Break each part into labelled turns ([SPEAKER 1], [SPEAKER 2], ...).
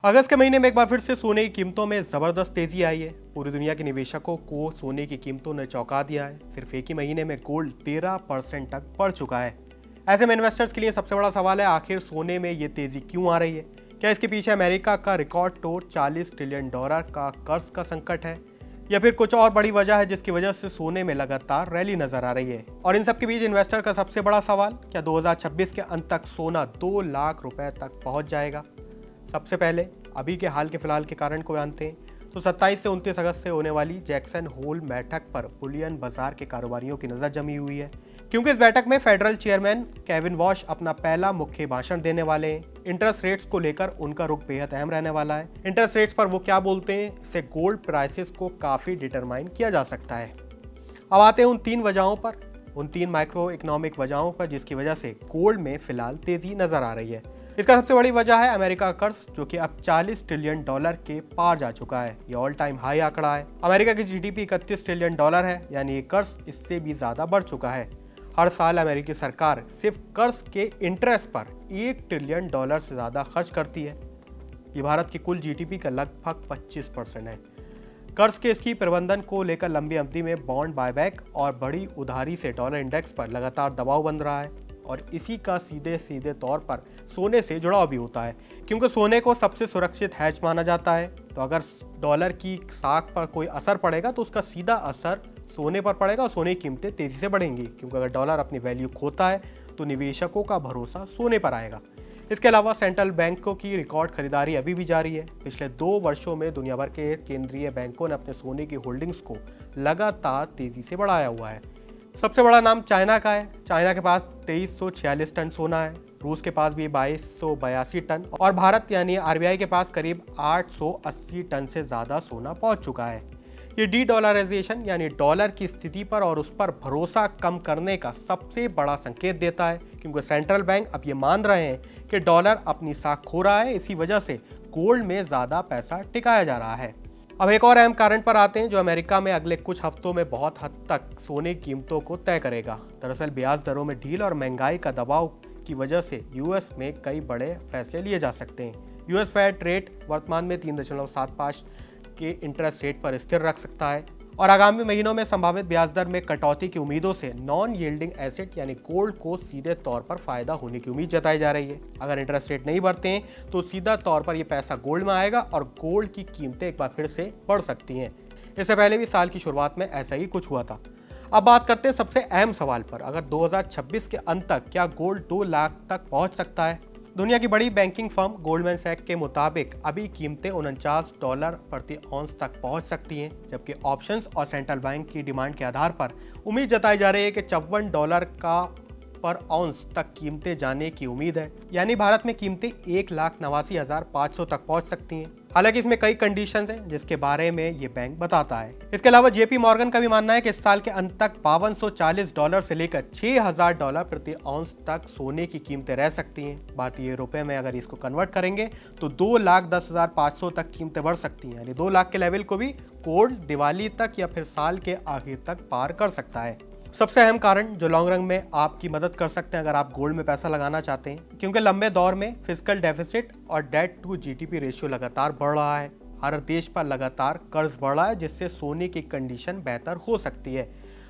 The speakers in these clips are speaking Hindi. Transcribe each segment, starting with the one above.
[SPEAKER 1] अगस्त के महीने में एक बार फिर से सोने की कीमतों में जबरदस्त तेजी आई है। पूरी दुनिया के निवेशकों को सोने की कीमतों ने चौंका दिया है। सिर्फ एक ही महीने में गोल्ड 13% तक बढ़ चुका है। ऐसे में इन्वेस्टर्स के लिए सबसे बड़ा सवाल है, आखिर सोने में ये तेजी क्यों आ रही है? क्या इसके पीछे अमेरिका का रिकॉर्ड तोड़ $40 ट्रिलियन का कर्ज का संकट है, या फिर कुछ और बड़ी वजह है जिसकी वजह से सोने में लगातार रैली नजर आ रही है? और इन सब के बीच इन्वेस्टर का सबसे बड़ा सवाल, क्या 2026 के अंत तक सोना 2 लाख रुपए तक पहुंच जाएगा? सबसे पहले अभी के हाल के फिलहाल के कारण को जानते हैं। तो 27 से 29 अगस्त से होने वाली जैक्सन होल बैठक पर बुलियन बाजार के कारोबारियों की नजर जमी हुई है, क्योंकि इस बैठक में फेडरल चेयरमैन केविन वॉश अपना पहला मुख्य भाषण देने वाले हैं। इंटरेस्ट रेट्स को लेकर उनका रुख बेहद अहम रहने वाला है। इंटरेस्ट रेट्स पर वो क्या बोलते हैं, इससे गोल्ड प्राइसेस को काफी डिटरमाइन किया जा सकता है। अब आते हैं उन तीन वजहों पर, उन तीन माइक्रो इकोनॉमिक वजहों पर जिसकी वजह से गोल्ड में फिलहाल तेजी नजर आ रही है। इसका सबसे बड़ी वजह है अमेरिका का कर्ज, जो कि अब $40 ट्रिलियन के पार जा चुका है। ये ऑल टाइम हाई आंकड़ा है। अमेरिका की जीडीपी $31 ट्रिलियन है, यानी ये कर्ज इससे भी ज्यादा बढ़ चुका है। हर साल अमेरिकी सरकार सिर्फ कर्ज के इंटरेस्ट पर $1 ट्रिलियन से ज्यादा खर्च करती है। ये भारत की कुल जीडीपी का लगभग 25% है। कर्ज के इसकी प्रबंधन को लेकर लंबी अवधि में बॉन्ड बायबैक और बड़ी उधारी से डॉलर इंडेक्स पर लगातार दबाव बन रहा है, और इसी का सीधे सीधे तौर पर सोने से जुड़ाव भी होता है, क्योंकि सोने को सबसे सुरक्षित हैज माना जाता है। तो अगर डॉलर की साख पर कोई असर पड़ेगा तो उसका सीधा असर सोने पर पड़ेगा और सोने की कीमतें तेजी से बढ़ेंगी, क्योंकि अगर डॉलर अपनी वैल्यू खोता है तो निवेशकों का भरोसा सोने पर आएगा। इसके अलावा सेंट्रल बैंकों की रिकॉर्ड खरीदारी अभी भी जारी है। पिछले 2 वर्षों में दुनिया भर के केंद्रीय बैंकों ने अपने सोने की होल्डिंग्स को लगातार तेजी से बढ़ाया हुआ है। सबसे बड़ा नाम चाइना का है। चाइना के पास 2346 टन सोना है, रूस के पास भी 2282 टन, और भारत यानी आरबीआई के पास करीब 880 टन से ज्यादा सोना पहुंच चुका है। ये डी डॉलराइजेशन यानी डॉलर की स्थिति पर और उस पर भरोसा कम करने का सबसे बड़ा संकेत देता है, क्योंकि सेंट्रल बैंक अब ये मान रहे हैं कि डॉलर अपनी साख खो रहा है। इसी वजह से गोल्ड में ज्यादा पैसा टिकाया जा रहा है। अब एक और अहम कारण पर आते हैं, जो अमेरिका में अगले कुछ हफ्तों में बहुत हद तक सोने की कीमतों को तय करेगा। दरअसल ब्याज दरों में ढील और महंगाई का दबाव की वजह से यूएस में कई बड़े फैसले लिए जा सकते हैं। यूएस फेड रेट वर्तमान में 3.75 के इंटरेस्ट रेट पर स्थिर रख सकता है, और आगामी महीनों में संभावित ब्याज दर में कटौती की उम्मीदों से नॉन यील्डिंग एसेट यानी गोल्ड को सीधे तौर पर फायदा होने की उम्मीद जताई जा रही है। अगर इंटरेस्ट रेट नहीं बढ़ते हैं तो सीधा तौर पर यह पैसा गोल्ड में आएगा और गोल्ड की कीमतें एक बार फिर से बढ़ सकती हैं। इससे पहले भी साल की शुरुआत में ऐसा ही कुछ हुआ था। अब बात करते हैं सबसे अहम सवाल पर, अगर 2026 के अंत तक क्या गोल्ड 2 लाख तक पहुंच सकता है? दुनिया की बड़ी बैंकिंग फर्म गोल्डमैन सैक के मुताबिक अभी कीमतें $49 प्रति औंस तक पहुंच सकती हैं, जबकि ऑप्शंस और सेंट्रल बैंक की डिमांड के आधार पर उम्मीद जताई जा रही है कि $54 का पर औंस तक कीमतें जाने की उम्मीद है। यानी भारत में कीमतें 1,89,500 तक पहुंच सकती हैं। हालांकि इसमें कई कंडीशंस हैं जिसके बारे में ये बैंक बताता है। इसके अलावा जेपी मॉर्गन का भी मानना है कि इस साल के अंत तक $5240 से लेकर $6000 प्रति औंस तक सोने की कीमतें रह सकती हैं। भारतीय रुपए में अगर इसको कन्वर्ट करेंगे तो 2,10,500 तक कीमतें बढ़ सकती हैं, यानी 2 लाख के लेवल को भी गोल्ड दिवाली तक या फिर साल के आखिर तक पार कर सकता है। सबसे अहम कारण जो लॉन्ग रन में आपकी मदद कर सकते हैं अगर आप गोल्ड में पैसा लगाना चाहते हैं, क्योंकि लंबे दौर में फिस्कल डेफिसिट और डेट टू जीडीपी रेशियो लगातार बढ़ रहा है। हर देश पर लगातार कर्ज बढ़ रहा है, जिससे सोने की कंडीशन बेहतर हो सकती है।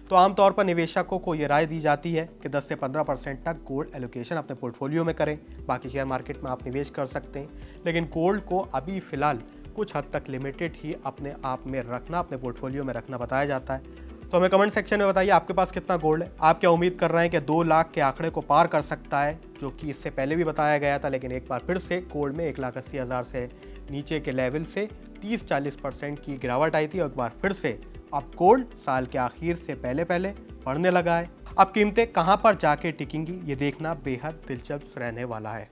[SPEAKER 1] तो आमतौर पर निवेशकों को ये राय दी जाती है कि 10 से 15% तक गोल्ड एलोकेशन अपने पोर्टफोलियो में करें। बाकी शेयर मार्केट में आप निवेश कर सकते हैं, लेकिन गोल्ड को अभी फिलहाल कुछ हद तक लिमिटेड ही अपने आप में रखना, अपने पोर्टफोलियो में रखना बताया जाता है। तो हमें कमेंट सेक्शन में बताइए आपके पास कितना गोल्ड है। आप क्या उम्मीद कर रहे हैं कि 2 लाख के आंकड़े को पार कर सकता है, जो कि इससे पहले भी बताया गया था, लेकिन एक बार फिर से गोल्ड में 1,80,000 से नीचे के लेवल से 30-40% की गिरावट आई थी, और एक बार फिर से अब गोल्ड साल के आखिर से पहले बढ़ने लगा है। अब कीमतें कहां पर जाके टिकेंगी, ये देखना बेहद दिलचस्प रहने वाला है।